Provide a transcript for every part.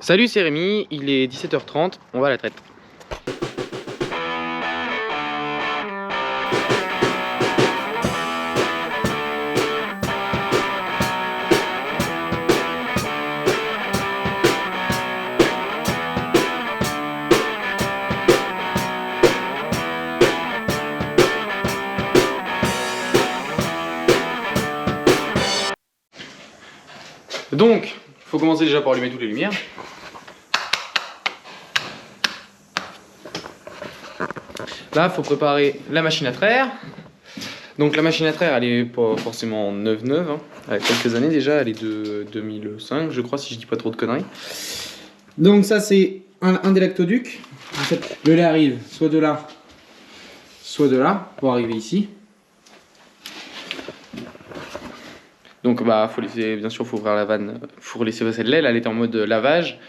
Salut, c'est Rémi, il est 17h30, on va à la traite. Donc, il faut commencer déjà par allumer toutes les lumières. Là, il faut préparer la machine à traire. Donc la machine à traire, elle est pas forcément neuve, hein. Elle a quelques années déjà, elle est de 2005, je crois, si je dis pas trop de conneries. Donc ça, c'est un des lactoducs. En fait, le lait arrive soit de là, pour arriver ici. Donc bah faut laisser, bien sûr faut ouvrir la vanne, faut laisser passer le lait, là elle est en mode lavage.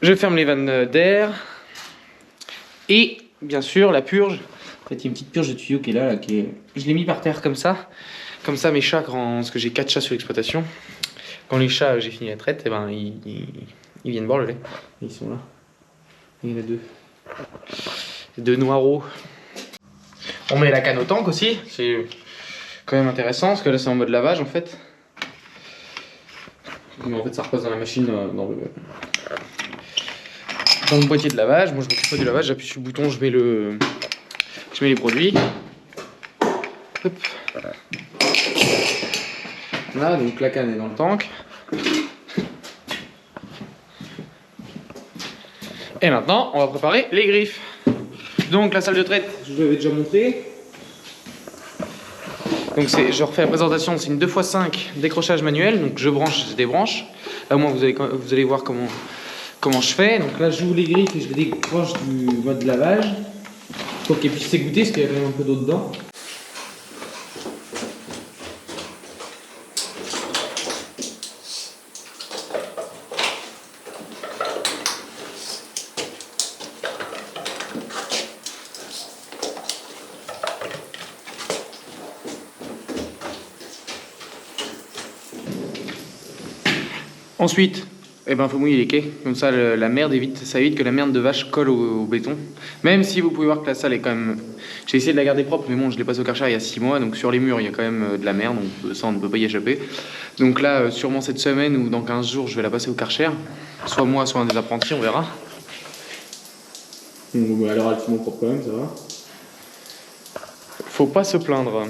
Je ferme les vannes d'air. Et bien sûr la purge. En fait il y a une petite purge de tuyau qui est là, je l'ai mis par terre comme ça. Comme ça mes chats, parce que j'ai 4 chats sur l'exploitation. Quand les chats, j'ai fini la traite, et ben ils viennent boire le lait. Ils sont là. Il y en a deux. Deux noireaux. On met la canne au tank aussi, c'est quand même intéressant parce que là c'est en mode lavage en fait. Mais en fait ça repasse dans la machine, dans le boîtier de lavage. Moi je m'occupe pas du lavage, j'appuie sur le bouton, je mets les produits. Hop. Là donc la canne est dans le tank. Et maintenant on va préparer les griffes. Donc la salle de traite, je vous l'avais déjà montré. Donc je refais la présentation, c'est une 2x5 décrochage manuel, donc je branche, je débranche. Là au moins vous allez voir comment je fais. Donc là j'ouvre les griffes et je les décroche du mode lavage pour qu'elles puissent s'égoutter parce qu'il y a quand même un peu d'eau dedans. Ensuite, faut mouiller les quais, comme ça la merde ça évite que la merde de vache colle au béton. Même si vous pouvez voir que la salle est quand même... J'ai essayé de la garder propre, mais bon, je l'ai passée au Karcher il y a 6 mois, donc sur les murs il y a quand même de la merde, donc ça on ne peut pas y échapper. Donc là, sûrement cette semaine ou dans 15 jours, je vais la passer au Karcher. Soit moi, soit un des apprentis, on verra. Bon, elle est relativement propre quand même, ça va. Faut pas se plaindre.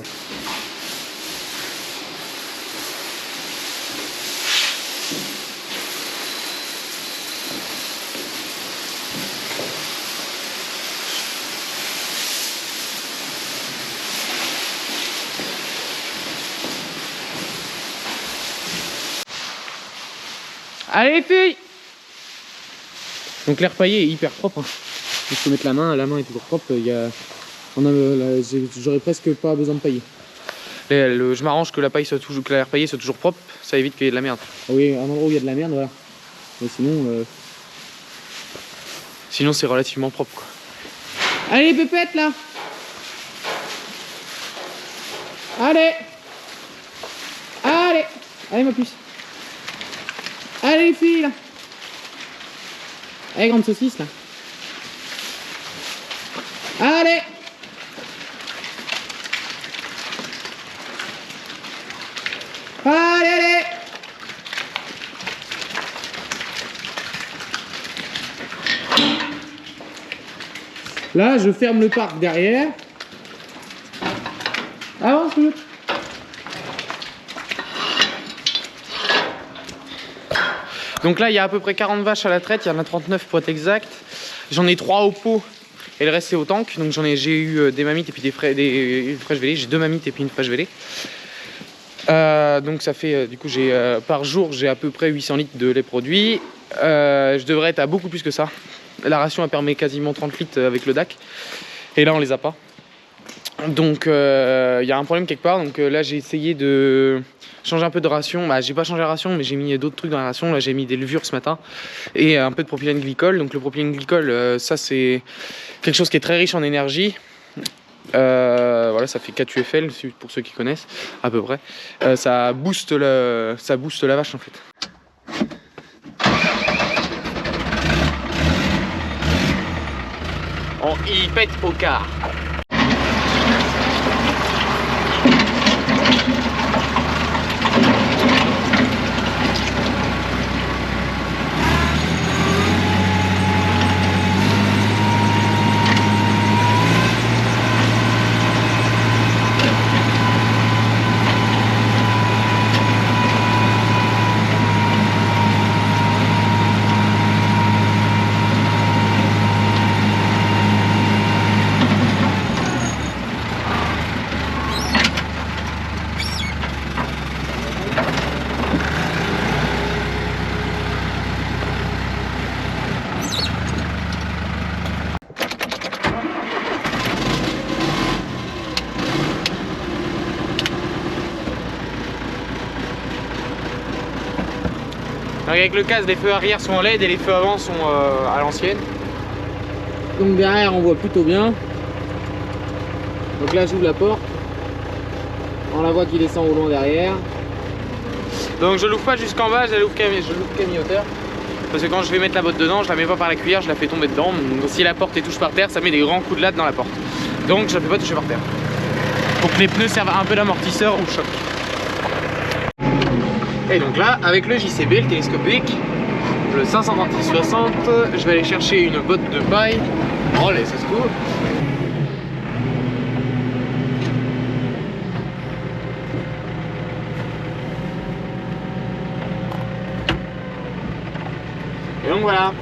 Allez les filles! Donc l'air paillé est hyper propre. Il faut mettre la main est toujours propre. J'aurais presque pas besoin de pailler. Je m'arrange que l'air paillé soit toujours propre, ça évite qu'il y ait de la merde. Oui, à un endroit où il y a de la merde, voilà. Mais sinon c'est relativement propre quoi. Allez les pépettes là! Allez! Allez! Allez ma puce! Allez les filles là! Allez grande saucisse là! Allez! Allez allez! Là je ferme le parc derrière. Avance le. Donc là il y a à peu près 40 vaches à la traite, il y en a 39 pour être exact. J'en ai 3 au pot et le reste c'est au tank. Donc j'ai eu des mamites et puis des fraîches vélées. J'ai 2 mamites et puis une fraîche vélée. Donc ça fait du coup par jour j'ai à peu près 800 litres de lait produit. Je devrais être à beaucoup plus que ça. La ration elle permet quasiment 30 litres avec le DAC. Et là on les a pas. Donc il y a un problème quelque part. Donc là j'ai essayé de changer un peu de ration. J'ai pas changé la ration mais j'ai mis d'autres trucs dans la ration. Là j'ai mis des levures ce matin et un peu de propylène glycol. Donc le propylène glycol ça c'est quelque chose qui est très riche en énergie. Voilà, ça fait 4 UFL pour ceux qui connaissent à peu près. Ça booste la vache en fait. il pète au quart. Donc avec le casque, les feux arrière sont en LED et les feux avant sont à l'ancienne. Donc derrière on voit plutôt bien. Donc là j'ouvre la porte. On la voit qui descend au loin derrière. Donc je l'ouvre pas jusqu'en bas, je l'ouvre qu'à mi-hauteur. Parce que quand je vais mettre la botte dedans, je la mets pas par la cuillère, je la fais tomber dedans. Donc si la porte touche par terre, ça met des grands coups de latte dans la porte. Donc je la fais pas toucher par terre. Pour que les pneus servent un peu d'amortisseur ou choc. Et donc là, avec le JCB, le télescopique, le 536-60, je vais aller chercher une botte de paille. Oh, allez, ça se court. Et donc voilà.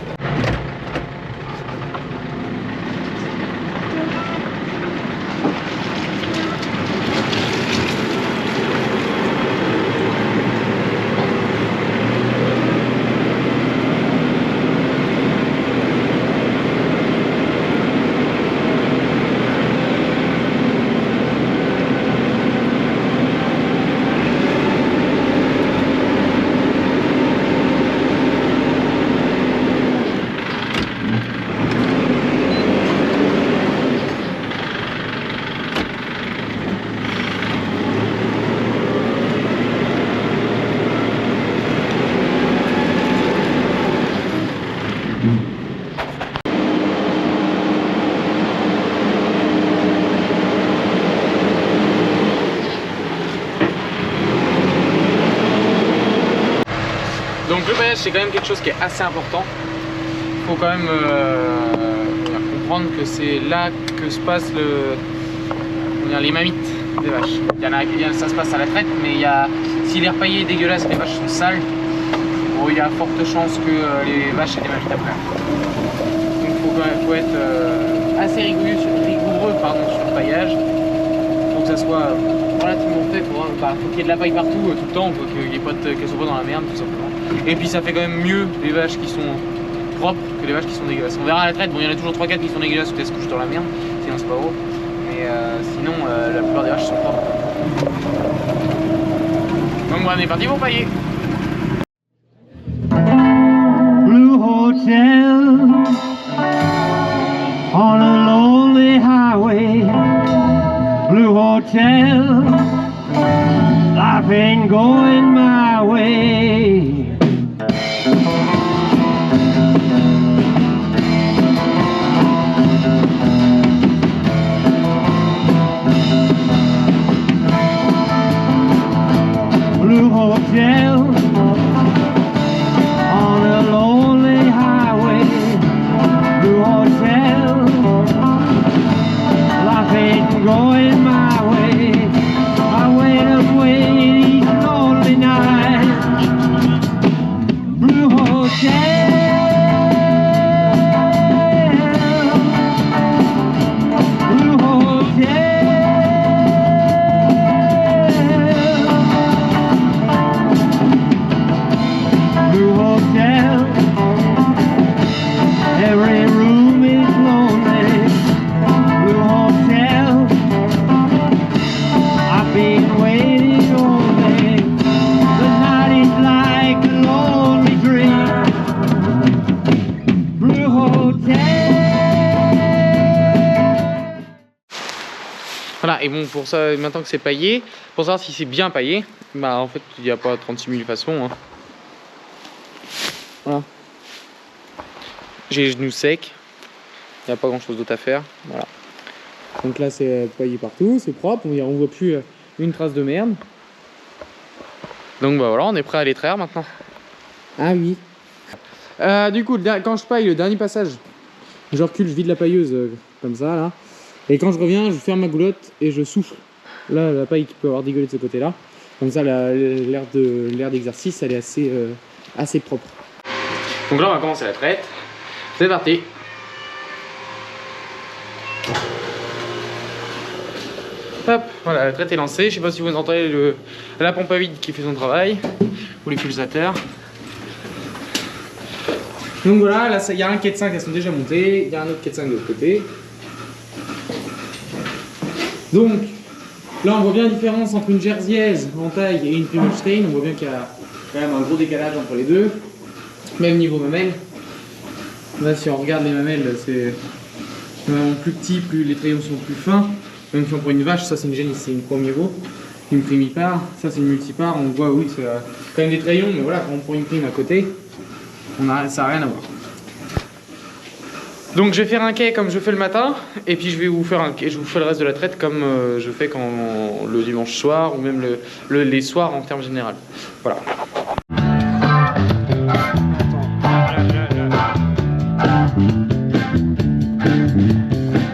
Donc le paillage c'est quand même quelque chose qui est assez important. Il faut quand même comprendre que c'est là que se passe les mamites des vaches. Il y en a qui ça se passe à la traite, mais si l'air paillé est dégueulasse et les vaches sont sales, bon, il y a forte chance que les vaches aient des mamites après. Donc il faut être assez rigoureux sur le paillage. Faut que ça soit relativement fait, faut qu'il y ait de la paille partout tout le temps, faut qu'elles soient pas dans la merde tout simplement. Et puis ça fait quand même mieux les vaches qui sont propres que les vaches qui sont dégueulasses. On verra à la traite, bon il y en a toujours 3-4 qui sont dégueulasses ou qui se couchent dans la merde, sinon c'est pas gros. Mais sinon la plupart des vaches sont propres. Donc voilà, on est parti pour pailler. Blue Hotel on a lonely highway. Blue Hotel, life ain't going my way. Blue Hotel on a lonely highway. Blue Hotel, life ain't going my way. I wait and wait each lonely night. Blue Hotel, Blue Hotel. Blue Hotel, every room is lonely. Blue Hotel, I've been waiting all day. The night is like a lonely dream. Blue Hotel. Voilà, et bon pour ça, maintenant que c'est paillé, pour savoir si c'est bien paillé, bah en fait il n'y a pas 36 000 façons. Hein. Voilà. J'ai les genoux secs. Il n'y a pas grand chose d'autre à faire. Voilà. Donc là c'est paillé partout, c'est propre, on voit plus une trace de merde. Donc bah voilà, on est prêt à les traire maintenant. Ah oui. Du coup, quand je paille le dernier passage, je recule, je vide la pailleuse comme ça là. Et quand je reviens, je ferme ma goulotte et je souffle. Là, la paille qui peut avoir dégueulé de ce côté-là. Comme ça, l'air d'exercice, elle est assez propre. Donc là, on va commencer la traite. C'est parti. Hop, voilà, la traite est lancée. Je sais pas si vous entendez la pompe à vide qui fait son travail, ou les pulsateurs. Donc voilà, là il y a un quai de 5 qui sont déjà montés, il y a un autre quai de 5 de l'autre côté. Donc là on voit bien la différence entre une jerseyaise en taille et une Primelstein. On voit bien qu'il y a quand même un gros décalage entre les deux. Même niveau mamelle. Là si on regarde les mamelles, c'est vraiment plus petit, plus les crayons sont plus fins. Même si on prend une vache, ça c'est une génisse, c'est une premier veau. Une primipare, ça c'est une multipare. On voit oui c'est quand même des crayons, mais voilà quand on prend une prime à côté. Ça n'a rien à voir. Donc je vais faire un quai comme je fais le matin, et puis je vais vous faire un quai, je vous fais le reste de la traite comme je fais le dimanche soir, ou même les soirs en termes général. Voilà.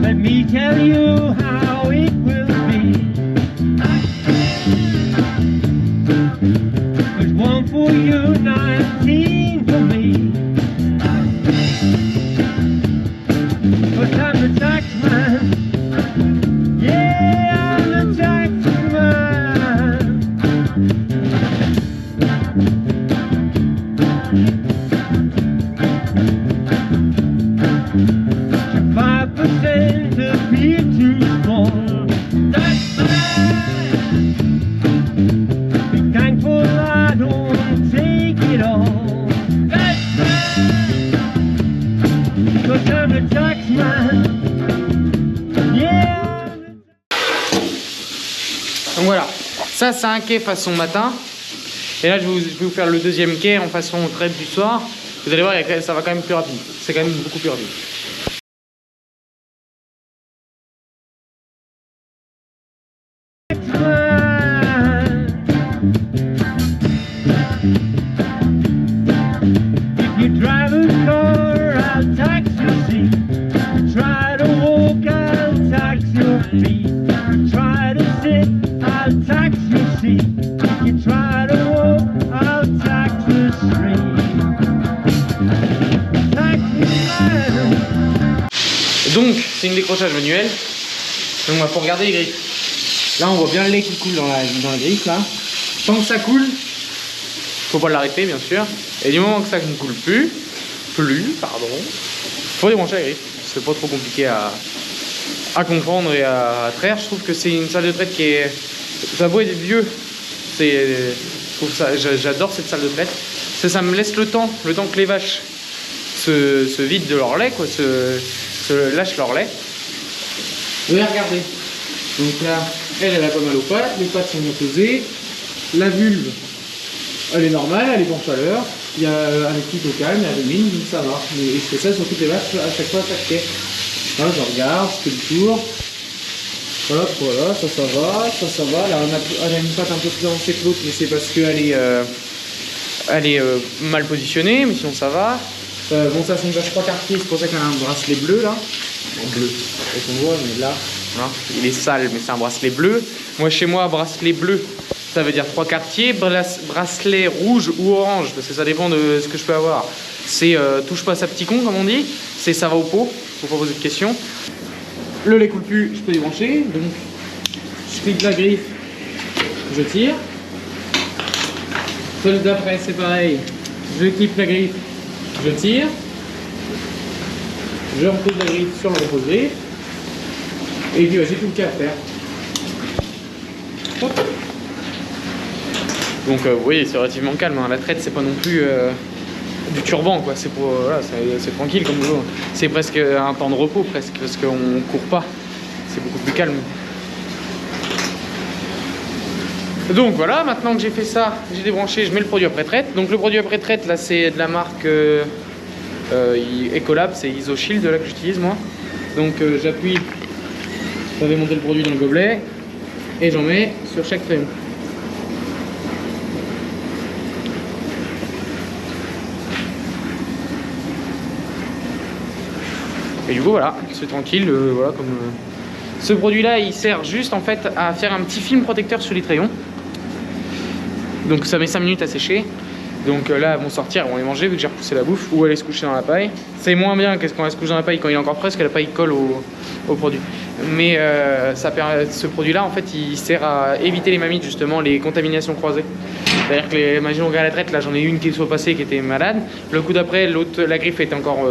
Let me tell you how it will be. There's one for you, 19 for me. But I'm the tax man. Yeah, I'm the tax man. 5% appear too small. Tax man. Be thankful I don't take it all. Tax man. 'Cause I'm the tax man. Yeah. Donc voilà, ça c'est un quai façon matin. Et là je vais vous faire le deuxième quai en façon traite du soir. Vous allez voir, ça va quand même plus rapide. C'est quand même beaucoup plus rapide. If you drive a car, I'll tax your seat. Try to walk, I'll tax your feet. Try to sit, I'll tax your seat. If you try to walk, I'll tax the street. Tax man. Donc c'est une décrochage manuel. Donc il faut regarder les griffes. Là on voit bien le lait qui coule dans la griffe là. Tant que ça coule, faut pas l'arrêter bien sûr. Et du moment que ça ne coule plus, faut débrancher la griffe. C'est pas trop compliqué à comprendre et à traire. Je trouve que c'est une salle de traite qui est, ça doit être vieux. J'adore cette salle de traite. Ça me laisse le temps que les vaches se vident de leur lait, quoi, se lâchent leur lait. Vous allez regarder. Donc là, elle a pas mal aux pattes, les pattes sont bien posées. La vulve, elle est normale, elle est en chaleur. Il y a un équipe au calme, il y a des lignes, donc ça va. Et je fais ça sur toutes les vaches à chaque fois à chaque quai. Là, je regarde, je fais le tour. Hop, voilà, ça va. Là, elle a une patte un peu plus avancée que l'autre, mais c'est parce Elle est mal positionnée, mais sinon ça va. bon, ça c'est une vache 3 quartiers, c'est pour ça qu'elle a un bracelet bleu là. En bleu, et qu'on voit, mais là. Voilà. Il est sale, mais c'est un bracelet bleu. Moi, chez moi, bracelet bleu, ça veut dire 3 quartiers. Bracelet rouge ou orange, parce que ça dépend de ce que je peux avoir. C'est touche pas à sa petit con, comme on dit. C'est ça va au pot, faut pas poser de questions. Le lait coule plus, je peux débrancher. Donc, je clique la griffe, je tire. Celle d'après, c'est pareil. Je clique la griffe, je tire. Je repose la griffe sur le repose-griffe. Et puis, j'ai tout le cas à faire. Hop. Donc, vous voyez, c'est relativement calme. Hein. La traite, c'est pas non plus du turban, quoi. C'est pour, voilà, c'est tranquille comme boulot. C'est presque un temps de repos, presque, parce qu'on court pas. C'est beaucoup plus calme. Donc voilà, maintenant que j'ai fait ça, j'ai débranché, je mets le produit après traite. Donc le produit après traite, là, c'est de la marque Ecolab, c'est IsoShield là que j'utilise moi. Donc j'appuie, ça fait monter le produit dans le gobelet et j'en mets sur chaque crayon. Et du coup voilà, c'est tranquille, voilà comme ce produit là il sert juste en fait à faire un petit film protecteur sur les crayons. Donc ça met 5 minutes à sécher. Donc là elles vont sortir, elles vont les manger vu que j'ai repoussé la bouffe ou aller se coucher dans la paille. C'est moins bien qu'est-ce qu'on va se coucher dans la paille quand il est encore frais parce que la paille colle au produit. Mais ce produit là en fait il sert à éviter les mammites justement, les contaminations croisées. C'est-à-dire que imaginons on regarde la traite, là j'en ai une qui soit passée qui était malade. Le coup d'après l'autre, la griffe était encore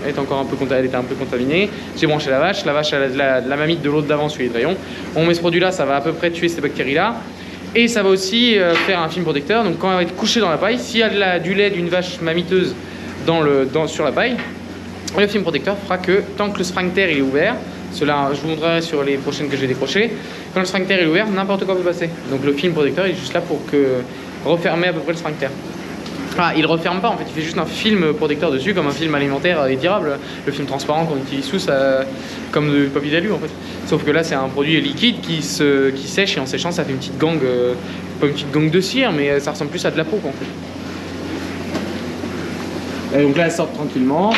elle était un peu contaminée. J'ai branché la vache a la mamite de l'autre d'avant sur les rayons. On met ce produit là, ça va à peu près tuer ces bactéries là. Et ça va aussi faire un film protecteur. Donc quand elle va être couchée dans la paille, s'il y a du lait d'une vache mamiteuse sur la paille, le film protecteur fera que tant que le sphincter il est ouvert, cela je vous montrerai sur les prochaines que j'ai décrochées, quand le sphincter est ouvert, n'importe quoi peut passer. Donc le film protecteur est juste là pour refermer à peu près le sphincter. Ah, il referme pas en fait, il fait juste un film protecteur dessus comme un film alimentaire étirable, le film transparent qu'on utilise tous comme du papier d'alu en fait. Sauf que là c'est un produit liquide qui sèche et en séchant ça fait une petite gangue, pas une petite gangue de cire mais ça ressemble plus à de la peau en fait. Et donc là elle sort tranquillement.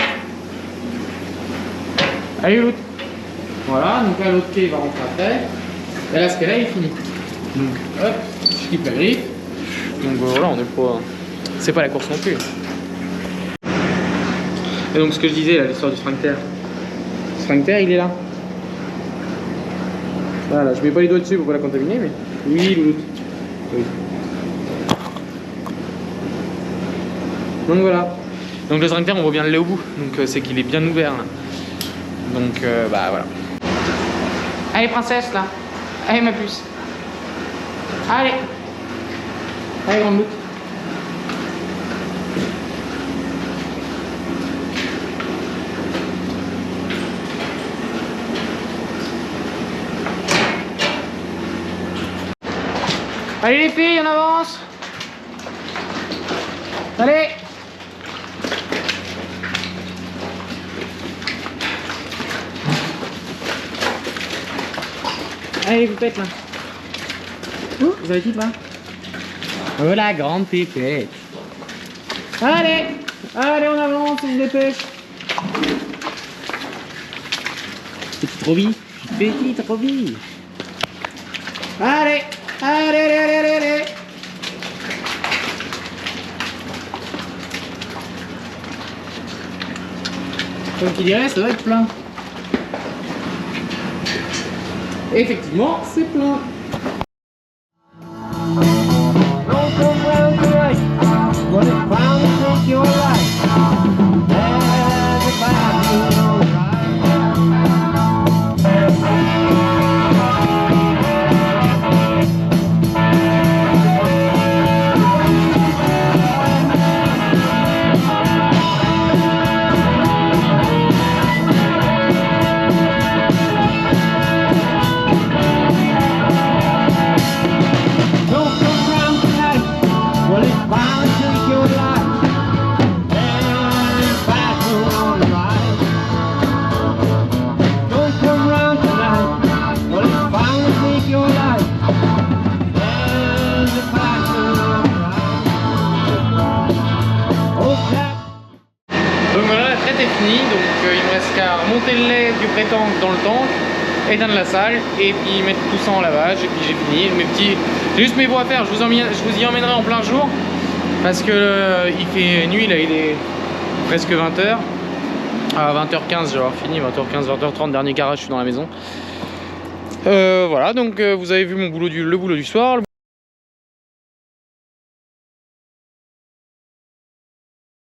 Allez l'autre. Voilà, donc là l'autre quai va rentrer après. Et là ce qu'elle a il est fini. Donc hop, je quitte la griffe. Donc voilà, on est pas... C'est pas la course non plus. Et donc ce que je disais là, l'histoire du sphincter. Le sphincter il est là. Voilà, je mets pas les doigts dessus pour pas la contaminer, mais oui, l'autre. Oui. Donc voilà. Donc le sphincter on voit bien le lait au bout, donc c'est qu'il est bien ouvert là. Donc bah voilà. Allez princesse là. Allez ma puce. Allez. Allez grande boucle. Allez les filles, on avance. Allez. Allez les poupettes là. Ouh, vous avez tout là. Oh la grande pépette. Allez. Allez on avance, on se dépêche. Petite Roby. Petite Roby. Allez. Allez, allez, allez, allez, allez. Comme qui dirait, ça doit être plein. Effectivement, c'est plein. Monter le lait du pré-tank dans le tank, éteindre la salle et puis mettre tout ça en lavage et puis j'ai fini. J'ai juste mes bons à faire, je vous y emmènerai en plein jour parce que il fait nuit là, il est presque 20h. À 20h15 je vais avoir fini, 20h15, 20h30, dernier garage, je suis dans la maison. Voilà, donc vous avez vu le boulot du soir.